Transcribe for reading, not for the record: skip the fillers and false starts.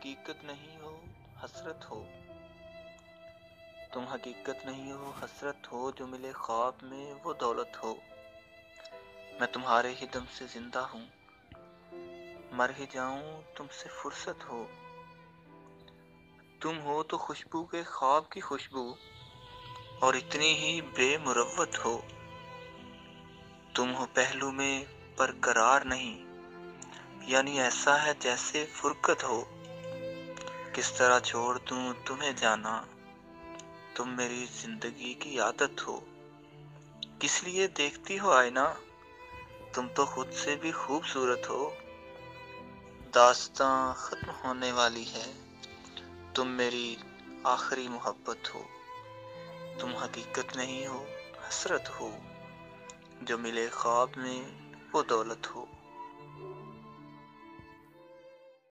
حقیقت نہیں ہو حسرت ہو، تم حقیقت نہیں ہو حسرت ہو، جو ملے خواب میں وہ دولت ہو۔ میں تمہارے ہی دم سے زندہ ہوں، مر ہی جاؤں تم سے فرصت ہو۔ تم ہو تو خوشبو کے خواب کی خوشبو، اور اتنی ہی بے مروت ہو۔ تم ہو پہلو میں پر قرار نہیں، یعنی ایسا ہے جیسے فرقت ہو۔ کس طرح چھوڑ دوں تمہیں جانا، تم میری زندگی کی عادت ہو۔ کس لیے دیکھتی ہو آئینہ، تم تو خود سے بھی خوبصورت ہو۔ داستاں ختم ہونے والی ہے، تم میری آخری محبت ہو۔ تم حقیقت نہیں ہو حسرت ہو، جو ملے خواب میں وہ دولت ہو۔